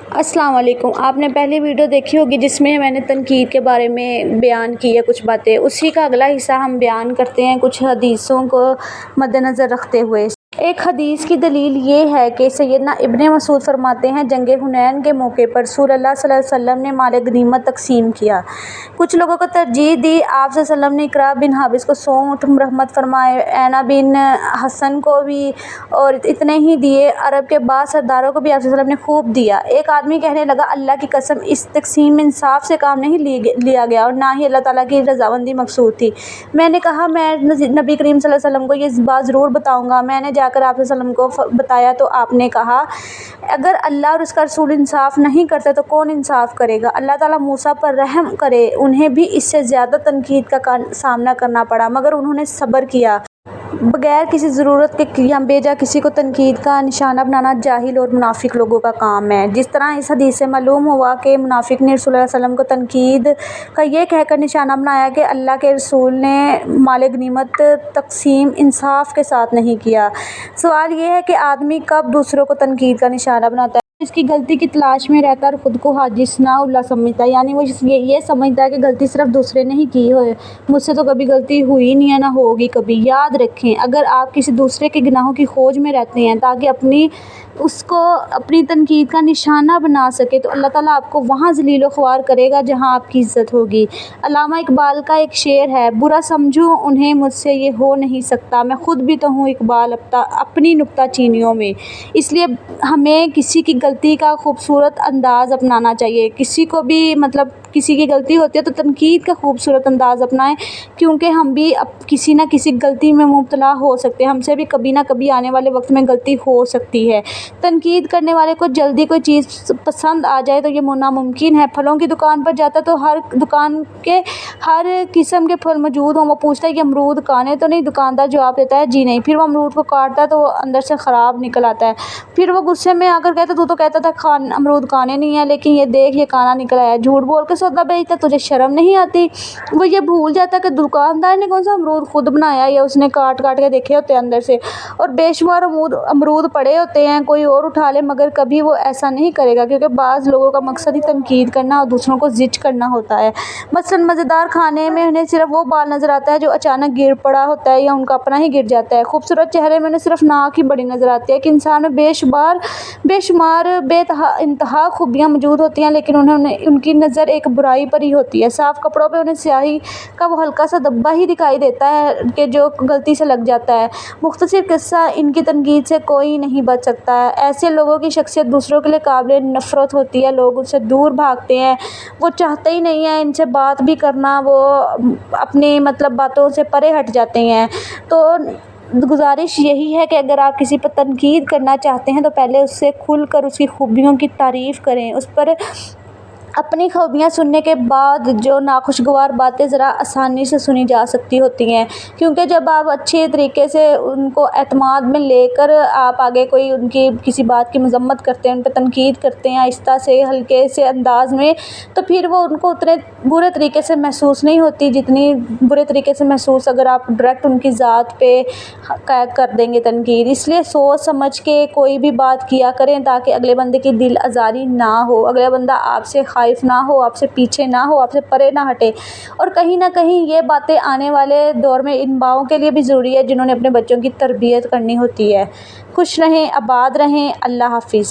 السلام علیکم۔ آپ نے پہلی ویڈیو دیکھی ہوگی جس میں میں نے تنقید کے بارے میں بیان کی ہے کچھ باتیں، اسی کا اگلا حصہ ہم بیان کرتے ہیں کچھ حدیثوں کو مد نظر رکھتے ہوئے۔ ایک حدیث کی دلیل یہ ہے کہ سیدنا ابن مسعود فرماتے ہیں جنگ حنین کے موقع پر رسول اللہ صلی اللہ علیہ وسلم نے مال غنیمت تقسیم کیا، کچھ لوگوں کو ترجیح دی، آپ صلی اللہ علیہ وسلم نے اقرا بن حابس کو 100 اونٹ مرحمت فرمائے، عینہ بن حصن کو بھی اور اتنے ہی دیے، عرب کے بعض سرداروں کو بھی آپ صلی اللہ علیہ وسلم نے خوب دیا۔ ایک آدمی کہنے لگا اللہ کی قسم اس تقسیم انصاف سے کام نہیں لیا گیا اور نہ ہی اللہ تعالیٰ کی رضامندی مقصود تھی۔ میں نے کہا میں نبی کریم صلی اللہ علیہ وسلم کو یہ بات ضرور بتاؤں گا۔ میں نے جا کر آپ صلی اللہ علیہ وسلم کو بتایا تو آپ نے کہا اگر اللہ اور اس کا رسول انصاف نہیں کرتے تو کون انصاف کرے گا؟ اللہ تعالیٰ موسیٰ پر رحم کرے، انہیں بھی اس سے زیادہ تنقید کا سامنا کرنا پڑا مگر انہوں نے صبر کیا۔ بغیر کسی ضرورت کے یا بیجا کسی کو تنقید کا نشانہ بنانا جاہل اور منافق لوگوں کا کام ہے۔ جس طرح اس حدیث سے معلوم ہوا کہ منافق نے رسول اللہ صلی اللہ علیہ وسلم کو تنقید کا یہ کہہ کر نشانہ بنایا کہ اللہ کے رسول نے مال غنیمت تقسیم انصاف کے ساتھ نہیں کیا۔ سوال یہ ہے کہ آدمی کب دوسروں کو تنقید کا نشانہ بناتا ہے؟ اس کی غلطی کی تلاش میں رہتا ہے اور خود کو حاجی ثناء اللہ سمجھتا ہے، یعنی وہ یہ سمجھتا ہے کہ غلطی صرف دوسرے نے ہی کی ہے، مجھ سے تو کبھی غلطی ہوئی نہیں ہے، نہ ہوگی کبھی۔ یاد رکھیں اگر آپ کسی دوسرے کے گناہوں کی کھوج میں رہتے ہیں تاکہ اس کو اپنی تنقید کا نشانہ بنا سکے تو اللہ تعالیٰ آپ کو وہاں ذلیل و خوار کرے گا جہاں آپ کی عزت ہوگی۔ علامہ اقبال کا ایک شعر ہے، برا سمجھوں انہیں مجھ سے یہ ہو نہیں سکتا، میں خود بھی تو ہوں اقبال اپنی نکتہ چینیوں میں۔ اس لیے ہمیں کسی کی غلطی کا خوبصورت انداز اپنانا چاہیے، کسی کی غلطی ہوتی ہے تو تنقید کا خوبصورت انداز اپنائیں، کیونکہ ہم بھی کسی نہ کسی غلطی میں مبتلا ہو سکتے ہیں، ہم سے بھی کبھی نہ کبھی آنے والے وقت میں غلطی ہو سکتی ہے۔ تنقید کرنے والے کو جلدی کوئی چیز پسند آ جائے تو یہ ناممکن ہے۔ پھلوں کی دکان پر جاتا تو ہر دکان کے ہر قسم کے پھل موجود ہوں، وہ پوچھتا ہے کہ امرود کانے تو نہیں؟ دکاندار جواب دیتا ہے جی نہیں، پھر وہ امرود کو کاٹتا ہے تو وہ اندر سے خراب نکل آتا ہے، پھر وہ غصے میں آ کر کہتا ہے تو کہتا تھا امرود کانے نہیں ہے لیکن یہ دیکھ یہ کانا نکل آیا، جھوٹ بول کے سودا بیچتا، تجھے شرم نہیں آتی؟ وہ یہ بھول جاتا ہے کہ دکاندار نے کون سا امرود خود بنایا یا اس نے کاٹ کے دیکھے ہوتے ہیں اندر سے، اور بے شمار امرود پڑے ہوتے ہیں کوئی اور اٹھا لے، مگر کبھی وہ ایسا نہیں کرے گا کیونکہ بعض لوگوں کا مقصد ہی تنقید کرنا اور دوسروں کو زج کرنا ہوتا ہے۔ مثلاً مزیدار کھانے میں انہیں صرف وہ بال نظر آتا ہے جو اچانک گر پڑا ہوتا ہے یا ان کا اپنا ہی گر جاتا ہے، خوبصورت چہرے میں انہیں صرف ناک ہی بڑی نظر آتی ہے کہ انسان میں بے شمار بے انتہا خوبیاں موجود ہوتی ہیں لیکن ان کی نظر ایک برائی پر ہی ہوتی ہے۔ صاف کپڑوں پہ انہیں سیاہی کا وہ ہلکا سا دھبا ہی دکھائی دیتا ہے کہ جو غلطی سے لگ جاتا ہے۔ مختصر قصہ، ان کی تنقید سے کوئی نہیں بچ سکتا ہے۔ ایسے لوگوں کی شخصیت دوسروں کے لیے قابل نفرت ہوتی ہے، لوگ ان سے دور بھاگتے ہیں، وہ چاہتے ہی نہیں ہیں ان سے بات بھی کرنا، وہ اپنی باتوں سے پرے ہٹ جاتے ہیں۔ تو گزارش یہی ہے کہ اگر آپ کسی پر تنقید کرنا چاہتے ہیں تو پہلے اس سے کھل کر اس کی خوبیوں کی تعریف کریں، اس پر اپنی خوبیاں سننے کے بعد جو ناخوشگوار باتیں ذرا آسانی سے سنی جا سکتی ہوتی ہیں، کیونکہ جب آپ اچھے طریقے سے ان کو اعتماد میں لے کر آپ آگے کوئی ان کی کسی بات کی مذمت کرتے ہیں، ان پہ تنقید کرتے ہیں آہستہ سے ہلکے سے انداز میں، تو پھر وہ ان کو اتنے برے طریقے سے محسوس نہیں ہوتی جتنی برے طریقے سے محسوس اگر آپ ڈائریکٹ ان کی ذات پہ کر دیں گے تنقید۔ اس لیے سوچ سمجھ کے کوئی بھی بات کیا کریں تاکہ اگلے بندے کی دل آزاری نہ ہو، اگلا بندہ آپ سے خائف نہ ہو، آپ سے پیچھے نہ ہو، آپ سے پرے نہ ہٹے۔ اور کہیں نہ کہیں یہ باتیں آنے والے دور میں ان ماؤں کے لیے بھی ضروری ہے جنہوں نے اپنے بچوں کی تربیت کرنی ہوتی ہے۔ خوش رہیں، آباد رہیں، اللہ حافظ۔